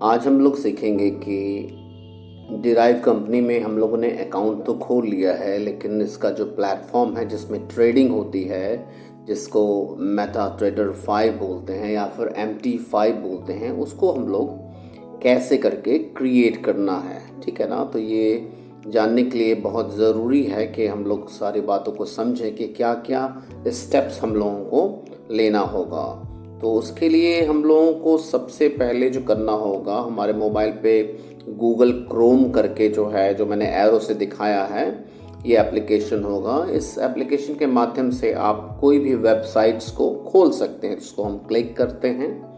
आज हम लोग सीखेंगे कि डिराइव कंपनी में हम लोगों ने अकाउंट तो खोल लिया है, लेकिन इसका जो प्लेटफॉर्म है जिसमें ट्रेडिंग होती है, जिसको मेटा ट्रेडर 5 बोलते हैं या फिर MT5 बोलते हैं, उसको हम लोग कैसे करके क्रिएट करना है। ठीक है ना। तो ये जानने के लिए बहुत ज़रूरी है कि हम लोग सारी बातों को समझें कि क्या क्या स्टेप्स हम लोगों को लेना होगा। तो उसके लिए हम लोगों को सबसे पहले जो करना होगा, हमारे मोबाइल पे गूगल क्रोम करके जो है, जो मैंने एरो से दिखाया है, ये एप्लीकेशन होगा। इस एप्लीकेशन के माध्यम से आप कोई भी वेबसाइट्स को खोल सकते हैं। इसको हम क्लिक करते हैं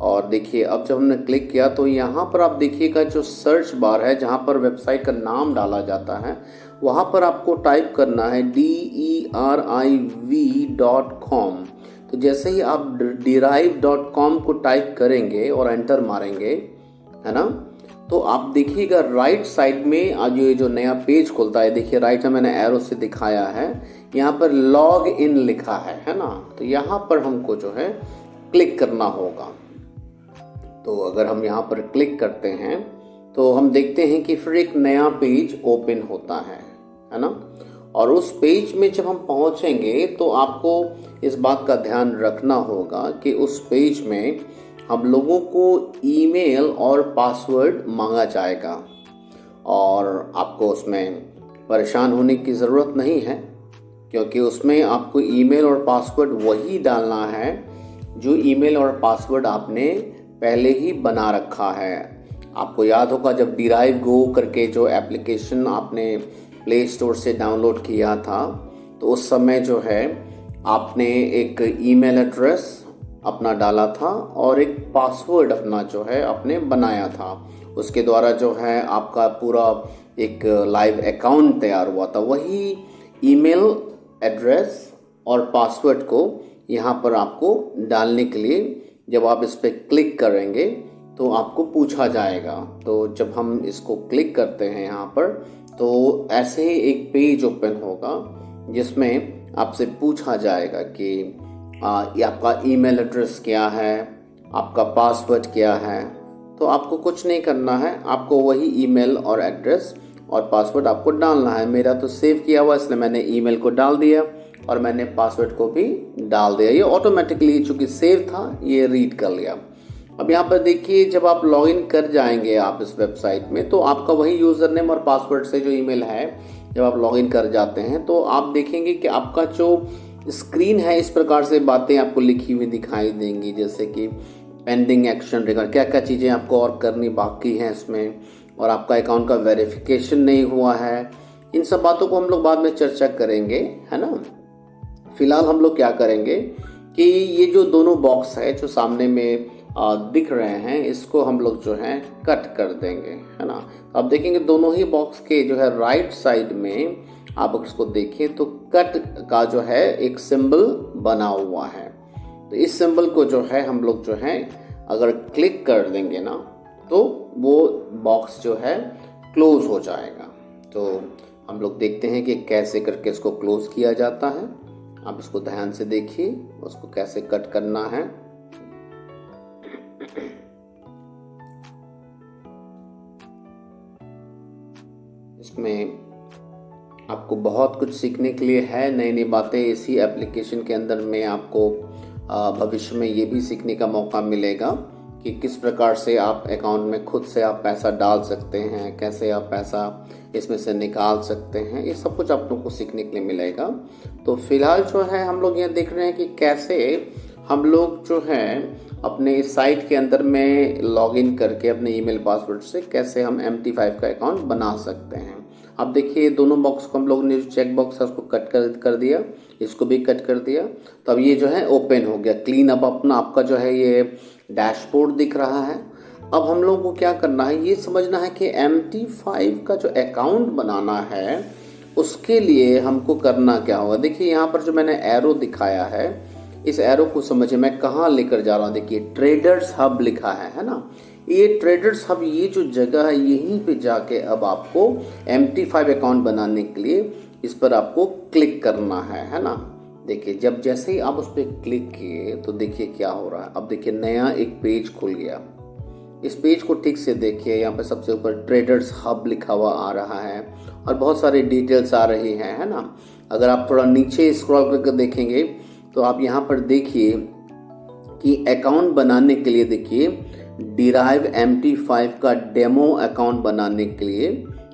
और देखिए, अब जब हमने क्लिक किया तो यहाँ पर आप देखिएगा जो सर्च बार है, जहाँ पर वेबसाइट का नाम डाला जाता है, वहाँ पर आपको टाइप करना है DERIV.com। तो जैसे ही आप derive.com को टाइप करेंगे और एंटर मारेंगे, है ना, तो आप देखिएगा राइट साइड में आज ये जो नया पेज खुलता है, देखिए राइट में मैंने एरो से दिखाया है, यहाँ पर लॉग इन लिखा है ना। तो यहाँ पर हमको जो है क्लिक करना होगा। तो अगर हम यहाँ पर क्लिक करते हैं तो हम देखते हैं कि फिर एक नया पेज ओपन होता है ना। और उस पेज में जब हम पहुँचेंगे तो आपको इस बात का ध्यान रखना होगा कि उस पेज में हम लोगों को ईमेल और पासवर्ड मांगा जाएगा, और आपको उसमें परेशान होने की ज़रूरत नहीं है, क्योंकि उसमें आपको ईमेल और पासवर्ड वही डालना है जो ईमेल और पासवर्ड आपने पहले ही बना रखा है। आपको याद होगा जब डिराइव गो करके जो एप्लीकेशन आपने प्ले स्टोर से डाउनलोड किया था, तो उस समय जो है आपने एक ईमेल एड्रेस अपना डाला था और एक पासवर्ड अपना जो है आपने बनाया था। उसके द्वारा जो है आपका पूरा एक लाइव अकाउंट तैयार हुआ था। वही ईमेल एड्रेस और पासवर्ड को यहाँ पर आपको डालने के लिए जब आप इस पर क्लिक करेंगे तो आपको पूछा जाएगा। तो जब हम इसको क्लिक करते हैं यहाँ पर, तो ऐसे ही एक पेज ओपन होगा जिसमें आपसे पूछा जाएगा कि ये आपका ईमेल एड्रेस क्या है, आपका पासवर्ड क्या है। तो आपको कुछ नहीं करना है, आपको वही ईमेल और एड्रेस और पासवर्ड आपको डालना है। मेरा तो सेव किया हुआ, इसलिए मैंने ईमेल को डाल दिया और मैंने पासवर्ड को भी डाल दिया। ये ऑटोमेटिकली चूँकि सेव था, ये रीड कर लिया। अब यहाँ पर देखिए, जब आप लॉगिन कर जाएंगे आप इस वेबसाइट में, तो आपका वही यूज़र नेम और पासवर्ड से जो ईमेल है, जब आप लॉगिन कर जाते हैं तो आप देखेंगे कि आपका जो स्क्रीन है, इस प्रकार से बातें आपको लिखी हुई दिखाई देंगी, जैसे कि पेंडिंग एक्शन रिगार्ड, क्या क्या चीज़ें आपको और करनी बाकी हैं इसमें, और आपका अकाउंट का वेरिफिकेशन नहीं हुआ है। इन सब बातों को हम लोग बाद में चर्चा करेंगे, है ना। फिलहाल हम लोग क्या करेंगे कि ये जो दोनों बॉक्स है जो सामने में दिख रहे हैं, इसको हम लोग जो है कट कर देंगे, है ना। अब देखेंगे दोनों ही बॉक्स के जो है राइट साइड में आप इसको देखें तो कट का जो है एक सिंबल बना हुआ है। तो इस सिंबल को जो है हम लोग जो है अगर क्लिक कर देंगे ना, तो वो बॉक्स जो है क्लोज हो जाएगा। तो हम लोग देखते हैं कि कैसे करके इसको क्लोज किया जाता है। आप इसको ध्यान से देखिए, उसको कैसे कट करना है। इसमें आपको बहुत कुछ सीखने के लिए है, नई नई बातें इसी एप्लीकेशन के अंदर में आपको भविष्य में ये भी सीखने का मौका मिलेगा कि किस प्रकार से आप अकाउंट में खुद से आप पैसा डाल सकते हैं, कैसे आप पैसा इसमें से निकाल सकते हैं। ये सब कुछ आप लोग को सीखने के लिए मिलेगा। तो फिलहाल जो है हम लोग ये देख रहे हैं कि कैसे हम लोग जो है अपने इस साइट के अंदर में लॉगिन करके अपने ईमेल पासवर्ड से कैसे हम MT5 का अकाउंट बना सकते हैं। अब देखिए दोनों बॉक्स को हम लोग ने जो चेक बॉक्स है उसको कट कर दिया, इसको भी कट कर दिया। तो अब ये जो है ओपन हो गया, क्लीन अप अपना आपका जो है ये डैशबोर्ड दिख रहा है। अब हम लोगों को क्या करना है, ये समझना है कि MT5 का जो अकाउंट बनाना है उसके लिए हमको करना क्या होगा। देखिए यहाँ पर जो मैंने एरो दिखाया है, इस एरो को समझिए मैं कहाँ लेकर जा रहा हूँ। देखिए ट्रेडर्स हब लिखा है ना। ये ट्रेडर्स हब, ये जो जगह है, यहीं पे जाके अब आपको MT5 अकाउंट बनाने के लिए इस पर आपको क्लिक करना है ना। देखिए जब जैसे ही आप उस पर क्लिक किए तो देखिए क्या हो रहा है। अब देखिए नया एक पेज खुल गया। इस पेज को ठीक से देखिए, यहाँ पे सबसे ऊपर ट्रेडर्स हब लिखा हुआ आ रहा है और बहुत सारी डिटेल्स आ रही हैं, है ना। अगर आप थोड़ा नीचे स्क्रॉल करके देखेंगे तो आप यहाँ पर देखिए कि अकाउंट बनाने के लिए देखिए डिराइव MT5 का डेमो अकाउंट बनाने के लिए,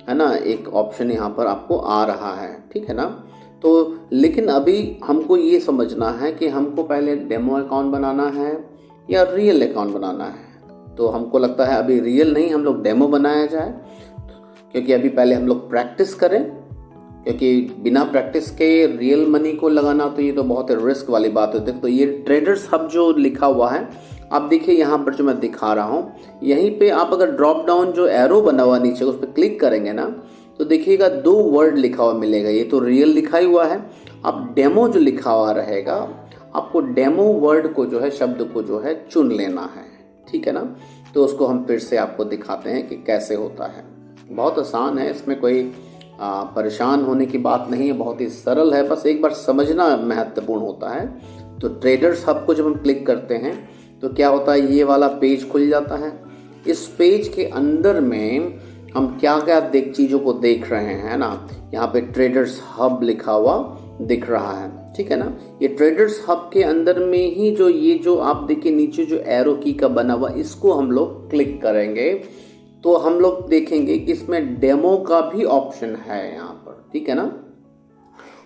है ना, एक ऑप्शन यहाँ पर आपको आ रहा है, ठीक है ना। तो लेकिन अभी हमको ये समझना है कि हमको पहले डेमो अकाउंट बनाना है या रियल अकाउंट बनाना है। तो हमको लगता है अभी रियल नहीं, हम लोग डेमो बनाया जाए, क्योंकि अभी पहले हम लोग प्रैक्टिस करें, क्योंकि बिना प्रैक्टिस के रियल मनी को लगाना तो ये तो बहुत रिस्क वाली बात होती है। तो ये ट्रेडर्स हब जो लिखा हुआ है, आप देखिए यहाँ पर जो मैं दिखा रहा हूँ, यहीं पे आप अगर ड्रॉप डाउन जो एरो बना हुआ नीचे उस पर क्लिक करेंगे ना, तो देखिएगा 2 वर्ड लिखा हुआ मिलेगा। ये तो रियल लिखा ही हुआ है, अब डेमो जो लिखा हुआ रहेगा, आपको डेमो वर्ड को जो है, शब्द को जो है चुन लेना है, ठीक है ना। तो उसको हम फिर से आपको दिखाते हैं कि कैसे होता है। बहुत आसान है, इसमें कोई परेशान होने की बात नहीं है, बहुत ही सरल है, बस एक बार समझना महत्वपूर्ण होता है। तो ट्रेडर्स हब को जब हम क्लिक करते हैं तो क्या होता है, ये वाला पेज खुल जाता है। इस पेज के अंदर में हम क्या क्या चीज़ों को देख रहे हैं, है ना। यहाँ पे ट्रेडर्स हब लिखा हुआ दिख रहा है, ठीक है ना। ये ट्रेडर्स हब के अंदर में ही जो ये जो आप देखिए नीचे जो एरो की का बना हुआ, इसको हम लोग क्लिक करेंगे तो हम लोग देखेंगे कि इसमें डेमो का भी ऑप्शन है यहाँ पर, ठीक है ना।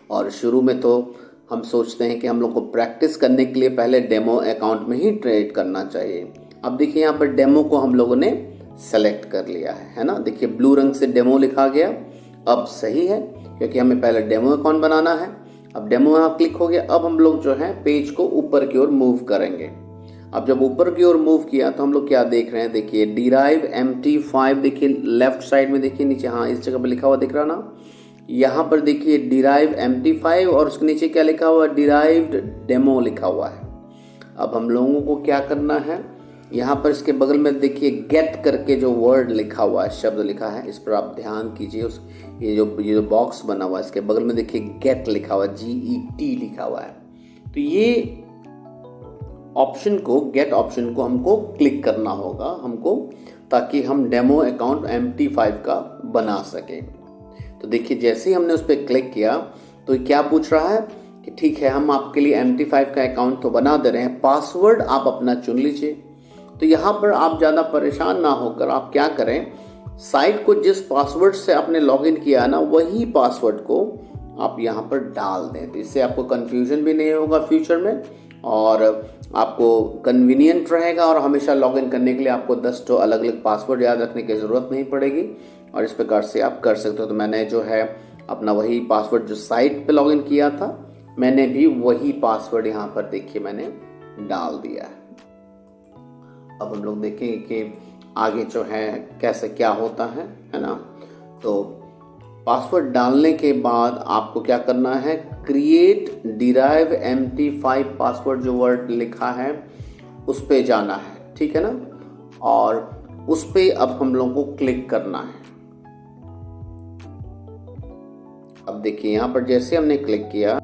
और शुरू में तो हम सोचते हैं कि हम लोग को प्रैक्टिस करने के लिए पहले डेमो अकाउंट में ही ट्रेड करना चाहिए। अब देखिए यहाँ पर डेमो को हम लोगों ने सेलेक्ट कर लिया है ना। देखिए ब्लू रंग से डेमो लिखा गया, अब सही है क्योंकि हमें पहले डेमो अकाउंट बनाना है। अब डेमो यहाँ क्लिक हो गया। अब हम लोग जो है पेज को ऊपर की ओर मूव करेंगे। अब जब ऊपर की ओर मूव किया तो हम लोग क्या देख रहे हैं, देखिए डिराइव MT5, देखिए लेफ्ट साइड में देखिए नीचे, हाँ इस जगह पर लिखा हुआ दिख रहा ना, यहाँ पर देखिए डिराइव MT5 और उसके नीचे क्या लिखा हुआ, डिराइव्ड डेमो लिखा हुआ है। अब हम लोगों को क्या करना है, यहाँ पर इसके बगल में देखिए गेट करके जो वर्ड लिखा हुआ है, शब्द लिखा है, इस पर आप ध्यान कीजिए। उस ये जो बॉक्स बना हुआ है इसके बगल में देखिए गेट लिखा हुआ है, GET लिखा हुआ है। तो ये ऑप्शन को, गेट ऑप्शन को हमको क्लिक करना होगा हमको, ताकि हम डेमो अकाउंट MT5 का बना सके। तो देखिए जैसे ही हमने उस पर क्लिक किया तो क्या पूछ रहा है कि ठीक है, हम आपके लिए MT5 का अकाउंट तो बना दे रहे हैं, पासवर्ड आप अपना चुन लीजिए। तो यहाँ पर आप ज़्यादा परेशान ना होकर आप क्या करें, साइट को जिस पासवर्ड से आपने लॉगिन किया है ना, वही पासवर्ड को आप यहाँ पर डाल दें। तो इससे आपको कन्फ्यूजन भी नहीं होगा फ्यूचर में, और आपको कन्वीनियंट रहेगा, और हमेशा लॉगिन करने के लिए आपको 10 तो अलग अलग पासवर्ड याद रखने की ज़रूरत नहीं पड़ेगी, और इस प्रकार से आप कर सकते हो। तो मैंने जो है अपना वही पासवर्ड जो साइट पे लॉगिन किया था, मैंने भी वही पासवर्ड यहाँ पर देखिए मैंने डाल दिया है। अब हम लोग देखेंगे कि आगे जो है कैसे क्या होता है ना। तो पासवर्ड डालने के बाद आपको क्या करना है, क्रिएट डिराइव MT5 पासवर्ड जो वर्ड लिखा है उस पे जाना है, ठीक है ना, और उस पे अब हम लोगों को क्लिक करना है। अब देखिए यहाँ पर जैसे हमने क्लिक किया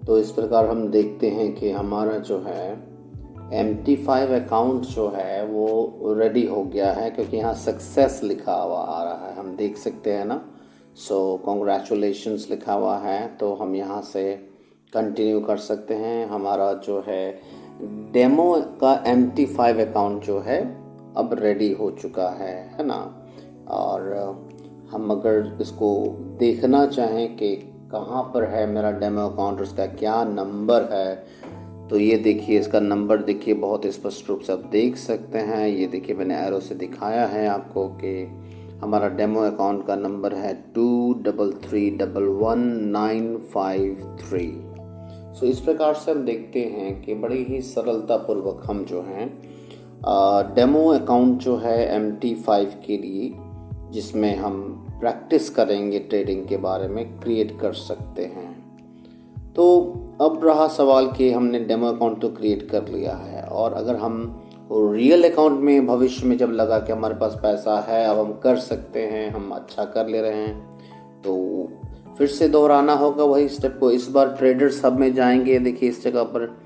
तो इस प्रकार हम देखते हैं कि हमारा जो है MT5 अकाउंट जो है वो रेडी हो गया है, क्योंकि यहाँ सक्सेस लिखा हुआ आ रहा है, हम देख सकते हैं ना। सो कॉन्ग्रेचुलेशंस लिखा हुआ है, तो हम यहाँ से कंटिन्यू कर सकते हैं। हमारा जो है डेमो का MT5 अकाउंट जो है अब रेडी हो चुका है ना। और हम अगर इसको देखना चाहें कि कहाँ पर है मेरा डेमो अकाउंट, उसका क्या नंबर है, तो ये देखिए इसका नंबर देखिए बहुत स्पष्ट रूप से आप देख सकते हैं। ये देखिए मैंने एरो से दिखाया है आपको कि हमारा डेमो अकाउंट का नंबर है 233111953। सो इस प्रकार से हम देखते हैं कि बड़ी ही सरलतापूर्वक हम जो हैं डेमो अकाउंट जो है MT5 के लिए, जिसमें हम प्रैक्टिस करेंगे ट्रेडिंग के बारे में, क्रिएट कर सकते हैं। तो अब रहा सवाल कि हमने डेमो अकाउंट तो क्रिएट कर लिया है, और अगर हम रियल अकाउंट में भविष्य में जब लगा कि हमारे पास पैसा है, अब हम कर सकते हैं, हम अच्छा कर ले रहे हैं, तो फिर से दोहराना होगा वही स्टेप को। इस बार ट्रेडर्स हब में जाएंगे, देखिए इस जगह पर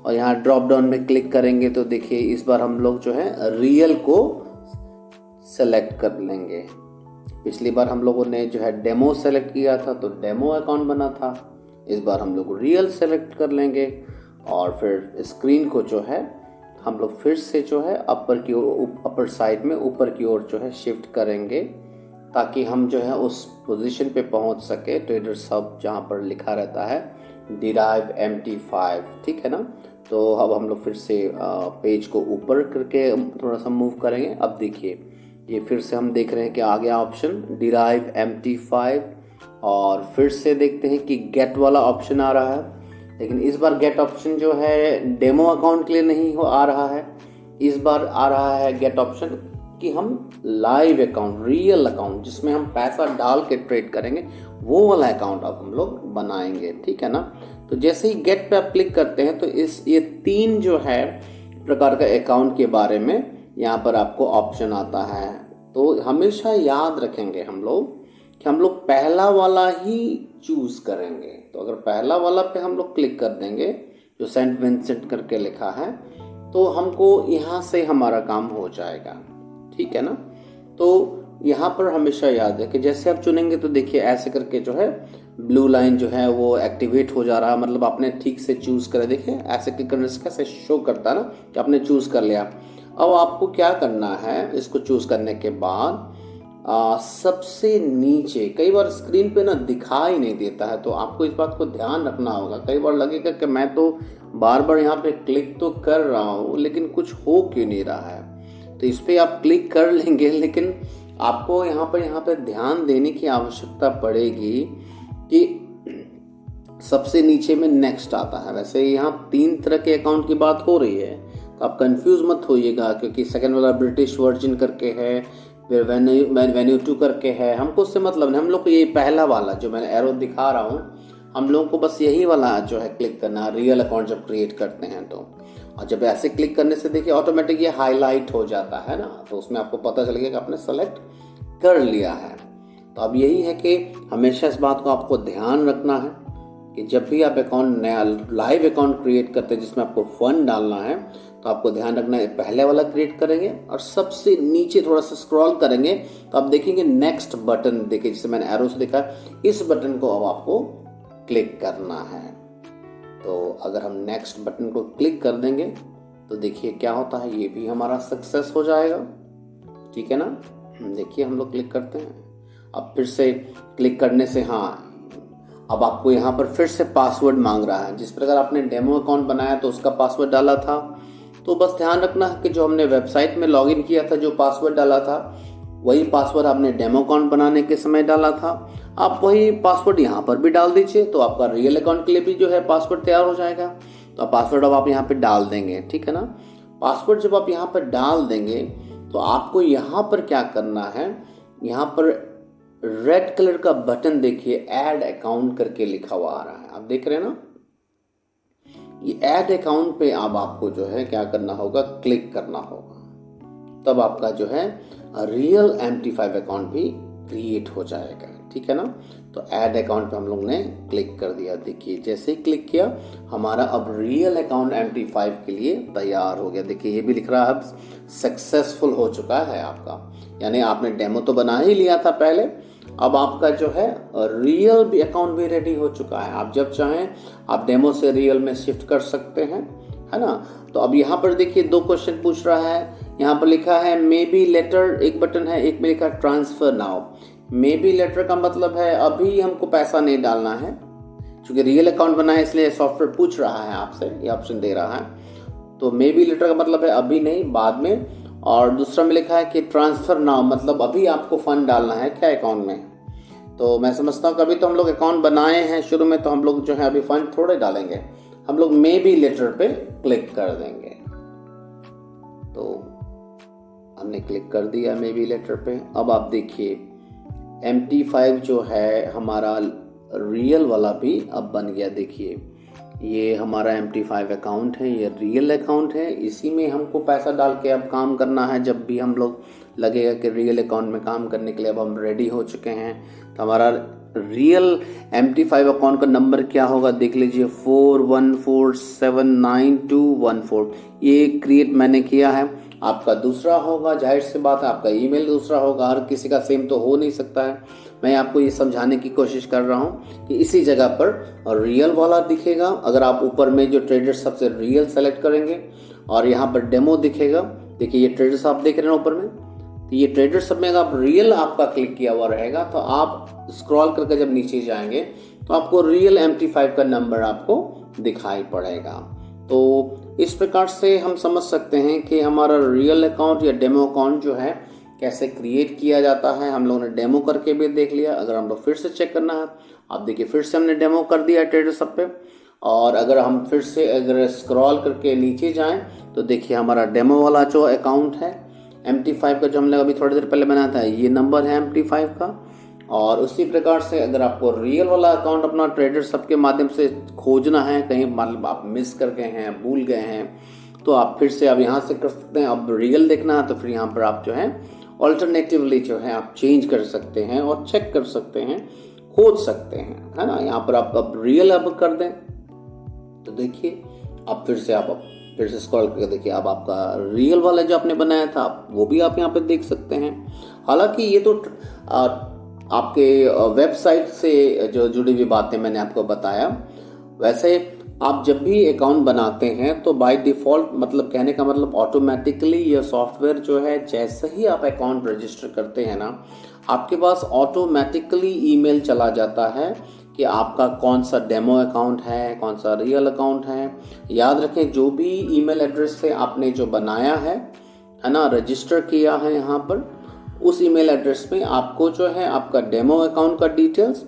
और यहाँ ड्रॉप डाउन में क्लिक करेंगे तो देखिए इस बार हम लोग जो है रियल को सेलेक्ट कर लेंगे। पिछली बार हम लोगों ने जो है डेमो सेलेक्ट किया था तो डेमो अकाउंट बना था, इस बार हम लोग रियल सेलेक्ट कर लेंगे और फिर स्क्रीन को जो है हम लोग फिर से जो है अपर की ओर, अपर साइड में ऊपर की ओर जो है शिफ्ट करेंगे ताकि हम जो है उस पोजीशन पे पहुंच सके ट्रेडर सब जहां पर लिखा रहता है डिराइव MT5, ठीक है ना। तो अब हम लोग फिर से पेज को ऊपर करके थोड़ा सा मूव करेंगे। अब देखिए ये फिर से हम देख रहे हैं कि आ गया ऑप्शन डिराइव MT5 और फिर से देखते हैं कि गेट वाला ऑप्शन आ रहा है, लेकिन इस बार गेट ऑप्शन जो है डेमो अकाउंट के लिए नहीं आ रहा है। इस बार आ रहा है गेट ऑप्शन कि हम लाइव अकाउंट, रियल अकाउंट जिसमें हम पैसा डाल के ट्रेड करेंगे, वो वाला अकाउंट अब हम लोग बनाएंगे, ठीक है ना। तो जैसे ही गेट पे आप क्लिक करते हैं तो ये 3 जो है प्रकार का अकाउंट के बारे में यहाँ पर आपको ऑप्शन आता है। तो हमेशा याद रखेंगे हम लोग कि हम लोग पहला वाला ही चूज करेंगे। तो अगर पहला वाला पे हम लोग क्लिक कर देंगे जो सेंट विंसेंट करके लिखा है तो हमको यहाँ से हमारा काम हो जाएगा, ठीक है ना। तो यहाँ पर हमेशा याद है कि जैसे आप चुनेंगे तो देखिए ऐसे करके जो है ब्लू लाइन जो है वो एक्टिवेट हो जा रहा है, मतलब आपने ठीक से चूज करा। देखिए ऐसे क्लिक करने से कैसे शो करता है ना कि आपने चूज कर लिया। अब आपको क्या करना है, इसको चूज करने के बाद सबसे नीचे, कई बार स्क्रीन पे ना दिखाई नहीं देता है तो आपको इस बात को ध्यान रखना होगा। कई बार लगेगा कि मैं तो बार बार यहाँ पे क्लिक तो कर रहा हूँ लेकिन कुछ हो क्यों नहीं रहा है। तो इस पर आप क्लिक कर लेंगे लेकिन आपको यहाँ पे ध्यान देने की आवश्यकता पड़ेगी कि सबसे नीचे में नेक्स्ट आता है। वैसे यहाँ 3 तरह के अकाउंट की बात हो रही है तो आप कंफ्यूज मत होइएगा, क्योंकि सेकंड वाला ब्रिटिश वर्जिन करके है, फिर वेन्यू 2 करके है। हमको उससे मतलब नहीं, हम लोग को ये पहला वाला जो मैं एरो दिखा रहा हूँ हम लोगों को बस यही वाला जो है क्लिक करना है रियल अकाउंट जब क्रिएट करते हैं तो। और जब ऐसे क्लिक करने से देखिए ऑटोमेटिक ये हाईलाइट हो जाता है ना, तो उसमें आपको पता चलेगा कि आपने सेलेक्ट कर लिया है। तो अब यही है कि हमेशा इस बात को आपको ध्यान रखना है कि जब भी आप अकाउंट नया लाइव अकाउंट क्रिएट करते हैं जिसमें आपको फंड डालना है तो आपको ध्यान रखना है पहले वाला क्रिएट करेंगे और सबसे नीचे थोड़ा सा स्क्रॉल करेंगे तो आप देखेंगे नेक्स्ट बटन, देखिए जिसे मैंने एरो से देखा, इस बटन को अब आपको क्लिक करना है। तो अगर हम नेक्स्ट बटन को क्लिक कर देंगे तो देखिए क्या होता है, ये भी हमारा सक्सेस हो जाएगा, ठीक है ना। देखिए हम लोग क्लिक करते हैं, अब फिर से क्लिक करने से हाँ अब आपको यहाँ पर फिर से पासवर्ड मांग रहा है। जिस प्रकार आपने डेमो अकाउंट बनाया तो उसका पासवर्ड डाला था, तो बस ध्यान रखना है कि जो हमने वेबसाइट में लॉगिन किया था जो पासवर्ड डाला था वही पासवर्ड आपने डेमो अकाउंट बनाने के समय डाला था। आप वही पासवर्ड यहाँ पर भी डाल दीजिए तो आपका रियल अकाउंट के लिए भी जो है पासवर्ड तैयार हो जाएगा। तो पासवर्ड अब आप यहाँ पे डाल देंगे, ठीक है ना। पासवर्ड जब आप यहाँ पर डाल देंगे तो आपको यहाँ पर क्या करना है, यहाँ पर रेड कलर का बटन देखिए ऐड अकाउंट करके लिखा हुआ आ रहा है, आप देख रहे हैं ना। ये ऐड अकाउंट पे अब आपको जो है क्या करना होगा, क्लिक करना होगा, तब आपका जो है रियल MT5 अकाउंट भी क्रिएट हो जाएगा, ठीक है ना। तो ऐड अकाउंट पे हम लोग ने क्लिक कर दिया। देखिए जैसे ही क्लिक किया हमारा अब रियल अकाउंट MT5 के लिए तैयार हो गया। देखिए ये भी लिख रहा है अब सक्सेसफुल हो चुका है आपका, यानी आपने डेमो तो बना ही लिया था पहले, अब आपका जो है रियल भी अकाउंट भी रेडी हो चुका है। आप जब चाहें आप डेमो से रियल में शिफ्ट कर सकते हैं, है ना। तो अब यहाँ पर देखिए 2 क्वेश्चन पूछ रहा है, यहाँ पर लिखा है मे बी लेटर एक बटन है, एक में लिखा है transfer now. Maybe later का मतलब है अभी हमको पैसा नहीं डालना है, क्योंकि रियल अकाउंट बना है इसलिए सॉफ्टवेयर पूछ रहा है आपसे, ये ऑप्शन दे रहा है। तो मे बी लेटर का मतलब है अभी नहीं, बाद में। और दूसरा में लिखा है कि ट्रांसफर नाउ मतलब अभी आपको फंड डालना है क्या अकाउंट में। तो मैं समझता हूँ कभी तो हम लोग अकाउंट बनाए हैं शुरू में तो हम लोग जो है अभी फंड थोड़े डालेंगे, हम लोग मे बी लेटर पे क्लिक कर देंगे। तो हमने क्लिक कर दिया मे बी लेटर पे। अब आप देखिए MT5 जो है हमारा रियल वाला भी अब बन गया। देखिए ये हमारा MT5 अकाउंट है, ये रियल अकाउंट है, इसी में हमको पैसा डाल के अब काम करना है। जब भी हम लोग लगेगा कि रियल अकाउंट में काम करने के लिए अब हम रेडी हो चुके हैं तो हमारा रियल MT5 अकाउंट का नंबर क्या होगा देख लीजिए, 41479214। ये क्रिएट मैंने किया है। आपका दूसरा होगा, जाहिर सी बात है आपका ईमेल दूसरा होगा, हर किसी का सेम तो हो नहीं सकता है। मैं आपको ये समझाने की कोशिश कर रहा हूँ कि इसी जगह पर रियल वाला दिखेगा। अगर आप ऊपर में जो ट्रेडर्स सबसे रियल सेलेक्ट करेंगे और यहाँ पर डेमो दिखेगा, देखिए ये ट्रेडर्स आप देख रहे हैं ऊपर में, तो ये ट्रेडर्स सब में अगर आप रियल आपका क्लिक किया हुआ रहेगा तो आप स्क्रॉल करके जब नीचे जाएंगे तो आपको रियल MT5 का नंबर आपको दिखाई पड़ेगा। तो इस प्रकार से हम समझ सकते हैं कि हमारा रियल अकाउंट या डेमो अकाउंट जो है कैसे क्रिएट किया जाता है। हम लोगों ने डेमो करके भी देख लिया। अगर हम लोग फिर से चेक करना है, आप देखिए फिर से हमने डेमो कर दिया ट्रेडर्स सब पे। और अगर हम फिर से अगर स्क्रॉल करके नीचे जाएं तो देखिए हमारा डेमो वाला जो अकाउंट है MT5 का, जो हमने अभी थोड़ी देर पहले बनाया था, ये नंबर है MT5 का। और उसी प्रकार से अगर आपको रियल वाला अकाउंट अपना ट्रेडर सब के माध्यम से खोजना है, कहीं मतलब आप मिस कर गए हैं, भूल गए हैं, तो आप फिर से अब यहाँ से कर सकते हैं। अब रियल देखना है तो फिर यहाँ पर आप जो है ऑल्टरनेटिवली जो है आप चेंज कर सकते हैं और चेक कर सकते हैं, खोज सकते हैं, है ना। यहाँ पर आप अब रियल अब कर दें तो देखिए आप फिर से स्क्रॉल करके देखिए अब आपका रियल वाला जो आपने बनाया था वो भी आप यहाँ पे देख सकते हैं। हालांकि ये तो आपके वेबसाइट से जो जुड़ी हुई बातें मैंने आपको बताया। वैसे आप जब भी अकाउंट बनाते हैं तो बाय डिफ़ॉल्ट, मतलब कहने का मतलब ऑटोमेटिकली ये सॉफ्टवेयर जो है, जैसे ही आप अकाउंट रजिस्टर करते हैं ना, आपके पास ऑटोमेटिकली ईमेल चला जाता है कि आपका कौन सा डेमो अकाउंट है, कौन सा रियल अकाउंट है। याद रखें जो भी ईमेल एड्रेस से आपने जो बनाया है ना, रजिस्टर किया है यहाँ पर, उस ईमेल एड्रेस में आपको जो है आपका डेमो अकाउंट का डिटेल्स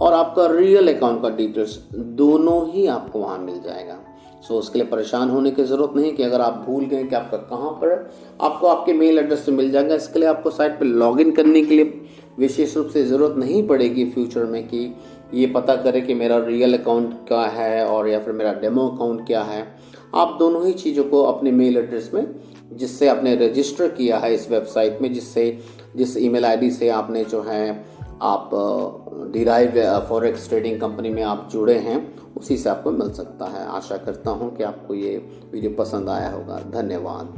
और आपका रियल अकाउंट का डिटेल्स दोनों ही आपको वहाँ मिल जाएगा। सो उसके लिए परेशान होने की ज़रूरत नहीं कि अगर आप भूल गए कि आपका कहाँ पर है, आपको आपके मेल एड्रेस से मिल जाएगा। इसके लिए आपको साइट पर लॉगिन करने के लिए विशेष रूप से ज़रूरत नहीं पड़ेगी फ्यूचर में कि ये पता करें कि मेरा रियल अकाउंट क्या है और या फिर मेरा डेमो अकाउंट क्या है। आप दोनों ही चीज़ों को अपने मेल एड्रेस में, जिससे आपने रजिस्टर किया है इस वेबसाइट में, जिस ईमेल आईडी से आपने जो है आप डिराइव फॉरेक्स ट्रेडिंग कंपनी में आप जुड़े हैं, उसी से आपको मिल सकता है। आशा करता हूँ कि आपको ये वीडियो पसंद आया होगा। धन्यवाद।